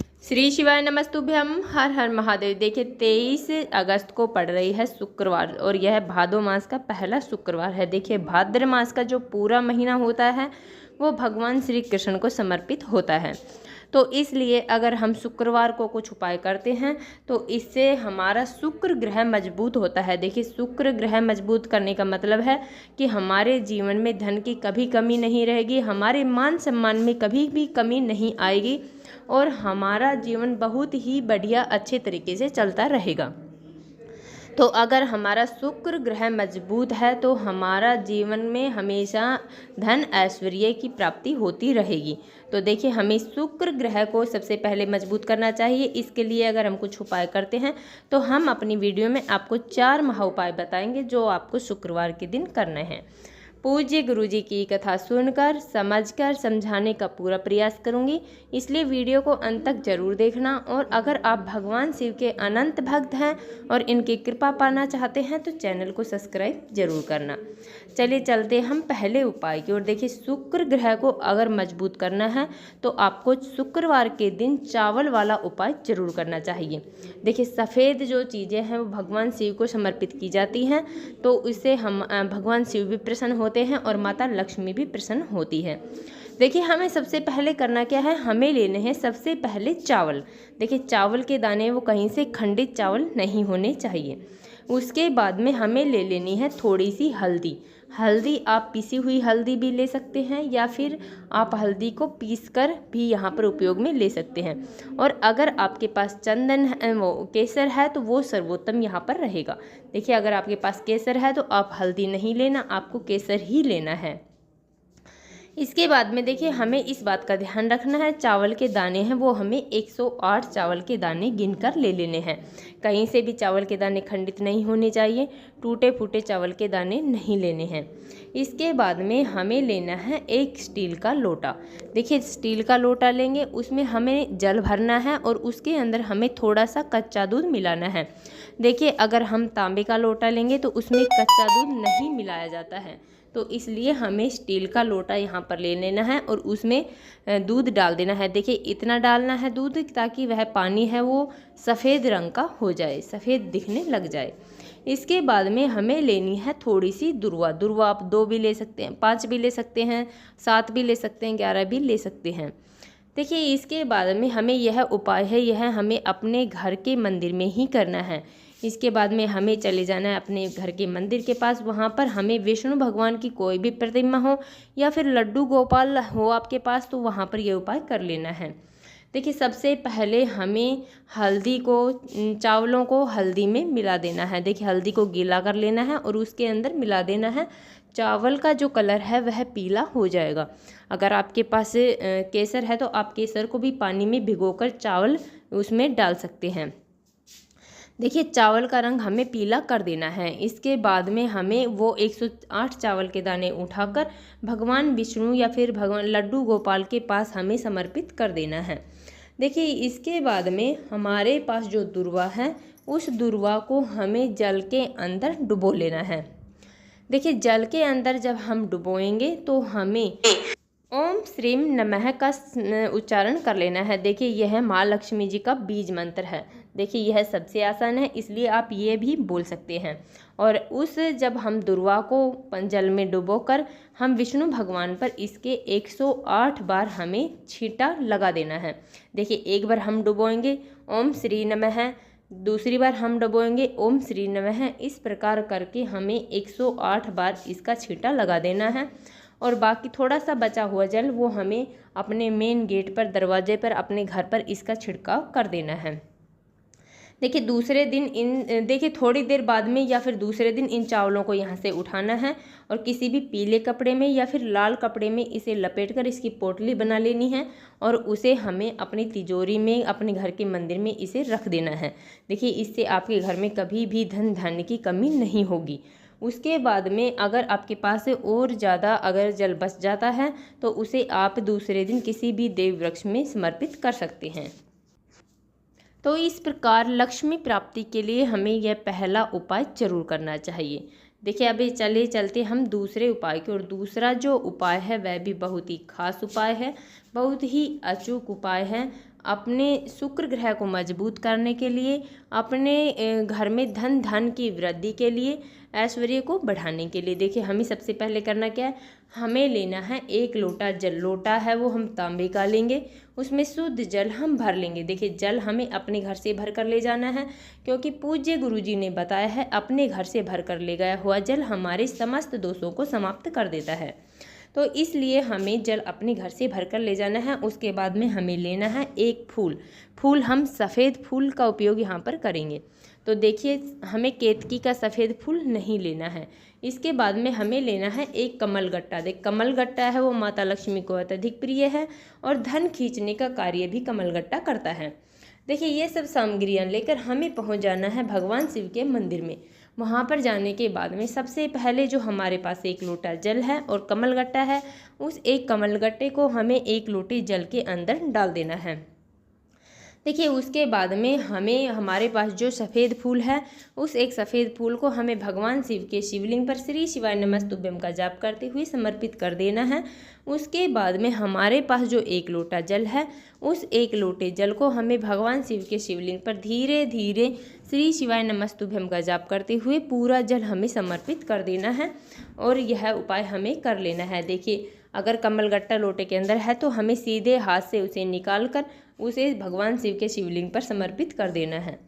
श्री शिवाय नमस्तुभ्यम। हर हर महादेव। देखिए 23 अगस्त को पड़ रही है शुक्रवार और यह भादो मास का पहला शुक्रवार है। देखिए भाद्र मास का जो पूरा महीना होता है वो भगवान श्री कृष्ण को समर्पित होता है। तो इसलिए अगर हम शुक्रवार को कुछ उपाय करते हैं तो इससे हमारा शुक्र ग्रह मजबूत होता है। देखिए शुक्र ग्रह मजबूत करने का मतलब है कि हमारे जीवन में धन की कभी कमी नहीं रहेगी, हमारे मान सम्मान में कभी भी कमी नहीं आएगी और हमारा जीवन बहुत ही बढ़िया अच्छे तरीके से चलता रहेगा। तो अगर हमारा शुक्र ग्रह मजबूत है तो हमारा जीवन में हमेशा धन ऐश्वर्य की प्राप्ति होती रहेगी। तो देखिए हमें शुक्र ग्रह को सबसे पहले मजबूत करना चाहिए। इसके लिए अगर हम कुछ उपाय करते हैं तो हम अपनी वीडियो में आपको 4 महा उपाय बताएंगे जो आपको शुक्रवार के दिन करने हैं। पूज्य गुरुजी की कथा सुनकर समझकर समझाने का पूरा प्रयास करूंगी, इसलिए वीडियो को अंत तक जरूर देखना। और अगर आप भगवान शिव के अनंत भक्त हैं और इनकी कृपा पाना चाहते हैं तो चैनल को सब्सक्राइब जरूर करना। चलिए चलते हम पहले उपाय की ओर। देखिए शुक्र ग्रह को अगर मजबूत करना है तो आपको शुक्रवार के दिन चावल वाला उपाय जरूर करना चाहिए। देखिए सफ़ेद जो चीज़ें हैं वो भगवान शिव को समर्पित की जाती हैं, तो इससे हम भगवान शिव भी प्रसन्न होते हैं और माता लक्ष्मी भी प्रसन्न होती है। देखिए हमें सबसे पहले करना क्या है, हमें लेने हैं सबसे पहले चावल। देखिए चावल के दाने वो कहीं से खंडित चावल नहीं होने चाहिए। उसके बाद में हमें ले लेनी है थोड़ी सी हल्दी। हल्दी आप पिसी हुई हल्दी भी ले सकते हैं या फिर आप हल्दी को पीसकर भी यहाँ पर उपयोग में ले सकते हैं। और अगर आपके पास चंदन वो केसर है तो वो सर्वोत्तम यहाँ पर रहेगा। देखिए अगर आपके पास केसर है तो आप हल्दी नहीं लेना, आपको केसर ही लेना है। इसके बाद में देखिए हमें इस बात का ध्यान रखना है, चावल के दाने हैं वो हमें 108 चावल के दाने गिनकर ले लेने हैं। कहीं से भी चावल के दाने खंडित नहीं होने चाहिए, टूटे फूटे चावल के दाने नहीं लेने हैं। इसके बाद में हमें लेना है एक स्टील का लोटा। देखिए स्टील का लोटा लेंगे, उसमें हमें जल भरना है और उसके अंदर हमें थोड़ा सा कच्चा दूध मिलाना है। देखिए अगर हम तांबे का लोटा लेंगे तो उसमें कच्चा दूध नहीं मिलाया जाता है, तो इसलिए हमें स्टील का लोटा यहाँ पर ले लेना है और उसमें दूध डाल देना है। देखिए इतना डालना है दूध ताकि वह पानी है वो सफ़ेद रंग का हो जाए, सफ़ेद दिखने लग जाए। इसके बाद में हमें लेनी है थोड़ी सी दुर्वा। दुर्वा आप 2 भी ले सकते हैं, 5 भी ले सकते हैं, 7 भी ले सकते हैं, 11 भी ले सकते हैं। देखिए इसके बाद में हमें यह उपाय है, यह हमें अपने घर के मंदिर में ही करना है। इसके बाद में हमें चले जाना है अपने घर के मंदिर के पास। वहाँ पर हमें विष्णु भगवान की कोई भी प्रतिमा हो या फिर लड्डू गोपाल हो आपके पास, तो वहाँ पर यह उपाय कर लेना है। देखिए सबसे पहले हमें हल्दी को, चावलों को हल्दी में मिला देना है। देखिए हल्दी को गीला कर लेना है और उसके अंदर मिला देना है। चावल का जो कलर है वह पीला हो जाएगा। अगर आपके पास केसर है तो आप केसर को भी पानी में भिगोकर चावल उसमें डाल सकते हैं। देखिए चावल का रंग हमें पीला कर देना है। इसके बाद में हमें वो 108 चावल के दाने उठाकर भगवान विष्णु या फिर भगवान लड्डू गोपाल के पास हमें समर्पित कर देना है। देखिए इसके बाद में हमारे पास जो दुर्वा है उस दुर्वा को हमें जल के अंदर डुबो लेना है। देखिए जल के अंदर जब हम डुबोएंगे तो हमें ओम श्रीम नमः का उच्चारण कर लेना है। देखिए यह माँ लक्ष्मी जी का बीज मंत्र है। देखिए यह सबसे आसान है, इसलिए आप ये भी बोल सकते हैं। और उस जब हम दुर्वा को जल में डुबोकर हम विष्णु भगवान पर इसके 108 बार हमें छींटा लगा देना है। देखिए एक बार हम डुबोएंगे ओम श्री नमः, दूसरी बार हम डुबोएंगे ओम श्री नमः। इस प्रकार करके हमें 108 बार इसका छींटा लगा देना है। और बाकी थोड़ा सा बचा हुआ जल वो हमें अपने मेन गेट पर, दरवाजे पर, अपने घर पर इसका छिड़काव कर देना है। देखिए दूसरे दिन देखिए थोड़ी देर बाद में या फिर दूसरे दिन इन चावलों को यहाँ से उठाना है और किसी भी पीले कपड़े में या फिर लाल कपड़े में इसे लपेटकर इसकी पोटली बना लेनी है और उसे हमें अपनी तिजोरी में, अपने घर के मंदिर में इसे रख देना है। देखिए इससे आपके घर में कभी भी धन धान्य की कमी नहीं होगी। उसके बाद में अगर आपके पास से और ज़्यादा अगर जल बच जाता है तो उसे आप दूसरे दिन किसी भी देव वृक्ष में समर्पित कर सकते हैं। तो इस प्रकार लक्ष्मी प्राप्ति के लिए हमें यह पहला उपाय जरूर करना चाहिए। देखिए अभी चलते हम दूसरे उपाय की ओर। दूसरा जो उपाय है वह भी बहुत ही खास उपाय है, बहुत ही अचूक उपाय है। अपने शुक्र ग्रह को मजबूत करने के लिए, अपने घर में धन की वृद्धि के लिए, ऐश्वर्य को बढ़ाने के लिए। देखिए हमें सबसे पहले करना क्या है, हमें लेना है 1 लोटा जल। लोटा है वो हम तांबे का लेंगे, उसमें शुद्ध जल हम भर लेंगे। देखिए जल हमें अपने घर से भर कर ले जाना है, क्योंकि पूज्य गुरुजी ने बताया है अपने घर से भर कर ले गया हुआ जल हमारे समस्त दोषों को समाप्त कर देता है। तो इसलिए हमें जल अपने घर से भर कर ले जाना है। उसके बाद में हमें लेना है 1 फूल हम सफ़ेद फूल का उपयोग यहाँ पर करेंगे। तो देखिए हमें केतकी का सफ़ेद फूल नहीं लेना है। इसके बाद में हमें लेना है 1 कमलगट्टा। देख कमलगट्टा है वो माता लक्ष्मी को अत्यधिक प्रिय है और धन खींचने का कार्य भी कमलगट्टा करता है। देखिए ये सब सामग्रियाँ लेकर हमें पहुँच जाना है भगवान शिव के मंदिर में। वहाँ पर जाने के बाद में सबसे पहले जो हमारे पास 1 लोटा जल है और कमलगट्टा है, उस 1 कमलगट्टे को हमें 1 लोटे जल के अंदर डाल देना है। देखिए उसके बाद में हमें हमारे पास जो सफ़ेद फूल है, उस 1 सफ़ेद फूल को हमें भगवान शिव के शिवलिंग पर श्री शिवाय नमस्तुभ्यम का जाप करते हुए समर्पित कर देना है। उसके बाद में हमारे पास जो 1 लोटा जल है, उस 1 लोटे जल को हमें भगवान शिव के शिवलिंग पर धीरे धीरे श्री शिवाय नमस्तुभ्यम का जाप करते हुए पूरा जल हमें समर्पित कर देना है और यह उपाय हमें कर लेना है। देखिए अगर कमलगट्टा लोटे के अंदर है तो हमें सीधे हाथ से उसे निकाल कर उसे भगवान शिव के शिवलिंग पर समर्पित कर देना है।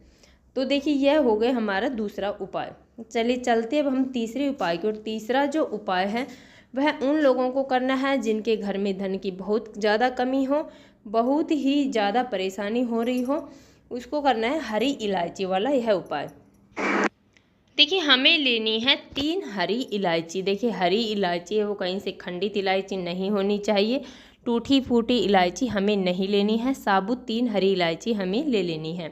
तो देखिए यह हो गया हमारा दूसरा उपाय। चलिए चलते अब हम तीसरे उपाय की ओर। तीसरा जो उपाय है वह उन लोगों को करना है जिनके घर में धन की बहुत ज़्यादा कमी हो, बहुत ही ज़्यादा परेशानी हो रही हो, उसको करना है हरी इलायची वाला यह उपाय। देखिए हमें लेनी है 3 हरी इलायची। देखिए हरी इलायची है वो कहीं से खंडित इलायची नहीं होनी चाहिए, टूटी फूटी इलायची हमें नहीं लेनी है, साबुत 3 हरी इलायची हमें ले लेनी है।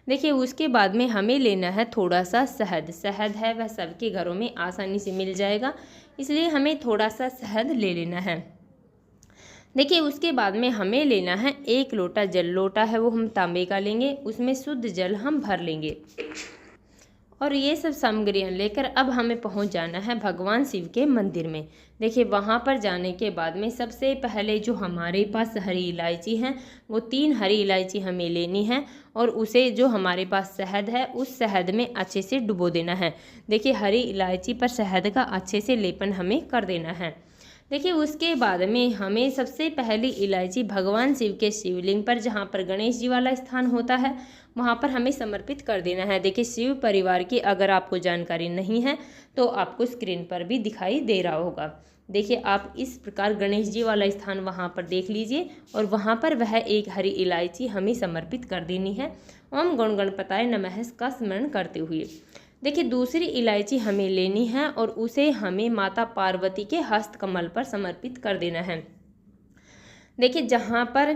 देखिए उसके बाद में हमें लेना है थोड़ा सा शहद। शहद है वह सबके घरों में आसानी से मिल जाएगा, इसलिए हमें थोड़ा सा शहद ले लेना है। देखिए उसके बाद में हमें लेना है 1 लोटा जल। लोटा है वो हम तांबे का लेंगे, उसमें शुद्ध जल हम भर लेंगे और ये सब सामग्रियाँ लेकर अब हमें पहुंच जाना है भगवान शिव के मंदिर में। देखिए वहाँ पर जाने के बाद में सबसे पहले जो हमारे पास हरी इलायची है वो 3 हरी इलायची हमें लेनी है और उसे जो हमारे पास शहद है उस शहद में अच्छे से डुबो देना है। देखिए हरी इलायची पर शहद का अच्छे से लेपन हमें कर देना है। देखिए उसके बाद में हमें सबसे पहली इलायची भगवान शिव के शिवलिंग पर, जहाँ पर गणेश जी वाला स्थान होता है, वहाँ पर हमें समर्पित कर देना है। देखिए शिव परिवार की अगर आपको जानकारी नहीं है तो आपको स्क्रीन पर भी दिखाई दे रहा होगा। देखिए आप इस प्रकार गणेश जी वाला स्थान वहाँ पर देख लीजिए और वहाँ पर वह 1 हरी इलायची हमें समर्पित कर देनी है ओम गण गणपताय नमः का स्मरण करते हुए। देखिए दूसरी इलायची हमें लेनी है और उसे हमें माता पार्वती के हस्त कमल पर समर्पित कर देना है। देखिए जहाँ पर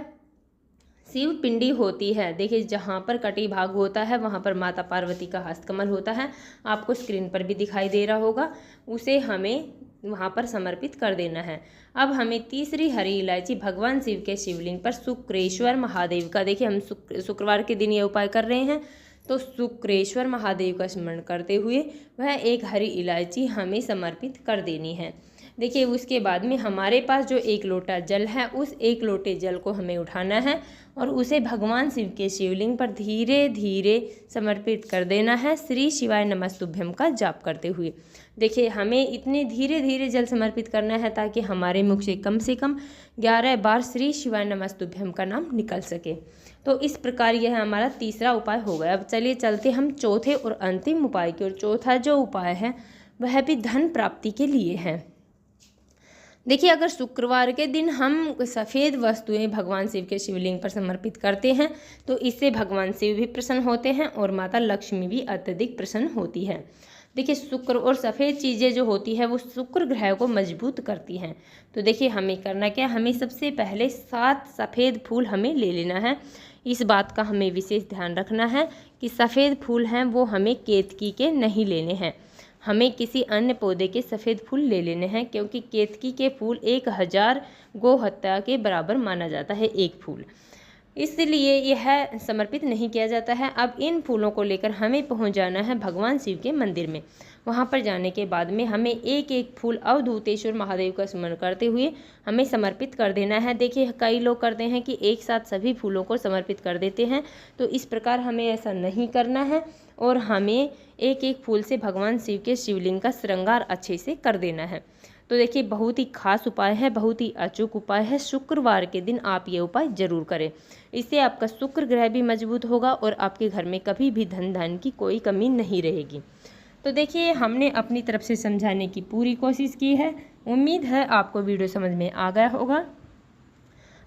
शिव पिंडी होती है, देखिए जहाँ पर कटी भाग होता है वहाँ पर माता पार्वती का हस्तकमल होता है, आपको स्क्रीन पर भी दिखाई दे रहा होगा, उसे हमें वहाँ पर समर्पित कर देना है। अब हमें तीसरी हरी इलायची भगवान शिव के शिवलिंग पर शुक्रेश्वर महादेव का, देखिए हम शुक्रवार के दिन ये उपाय कर रहे हैं तो शुक्रेश्वर महादेव का स्मरण करते हुए वह 1 हरी इलायची हमें समर्पित कर देनी है। देखिए उसके बाद में हमारे पास जो 1 लोटा जल है उस 1 लोटे जल को हमें उठाना है और उसे भगवान शिव के शिवलिंग पर धीरे धीरे समर्पित कर देना है श्री शिवाय नमस्तुभ्यम का जाप करते हुए। देखिए हमें इतने धीरे धीरे जल समर्पित करना है ताकि हमारे मुख से कम 11 बार श्री शिवाय नमस्तुभ्यम का नाम निकल सके। तो इस प्रकार यह हमारा तीसरा उपाय हो गया। अब चलिए चलते हम चौथे और अंतिम उपाय की ओर। चौथा जो उपाय है वह भी धन प्राप्ति के लिए है। देखिए अगर शुक्रवार के दिन हम सफ़ेद वस्तुएं भगवान शिव के शिवलिंग पर समर्पित करते हैं तो इससे भगवान शिव भी प्रसन्न होते हैं और माता लक्ष्मी भी अत्यधिक प्रसन्न होती है। देखिए शुक्र और सफ़ेद चीज़ें जो होती है वो शुक्र ग्रह को मजबूत करती हैं। तो देखिए हमें करना क्या, हमें सबसे पहले 7 सफ़ेद फूल हमें ले लेना है। इस बात का हमें विशेष ध्यान रखना है कि सफ़ेद फूल हैं वो हमें केतकी के नहीं लेने हैं, हमें किसी अन्य पौधे के सफ़ेद फूल ले लेने हैं, क्योंकि केतकी के फूल 1000 गौ हत्या के बराबर माना जाता है 1 फूल, इसलिए यह समर्पित नहीं किया जाता है। अब इन फूलों को लेकर हमें पहुंच जाना है भगवान शिव के मंदिर में। वहाँ पर जाने के बाद में हमें एक एक फूल अवधूतेश्वर महादेव का स्मरण करते हुए हमें समर्पित कर देना है। देखिए कई लोग करते हैं कि एक साथ सभी फूलों को समर्पित कर देते हैं, तो इस प्रकार हमें ऐसा नहीं करना है और हमें एक एक फूल से भगवान शिव के शिवलिंग का श्रृंगार अच्छे से कर देना है। तो देखिए बहुत ही खास उपाय है, बहुत ही अचूक उपाय है। शुक्रवार के दिन आप ये उपाय जरूर करें, इससे आपका शुक्र ग्रह भी मजबूत होगा और आपके घर में कभी भी धन धान्य की कोई कमी नहीं रहेगी। तो देखिए हमने अपनी तरफ से समझाने की पूरी कोशिश की है। उम्मीद है आपको वीडियो समझ में आ गया होगा।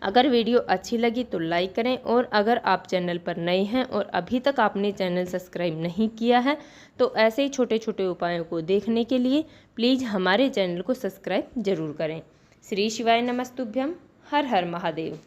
अगर वीडियो अच्छी लगी तो लाइक करें, और अगर आप चैनल पर नए हैं और अभी तक आपने चैनल सब्सक्राइब नहीं किया है तो ऐसे ही छोटे छोटे उपायों को देखने के लिए प्लीज़ हमारे चैनल को सब्सक्राइब जरूर करें। श्री शिवाय नमस्तुभ्यम। हर हर महादेव।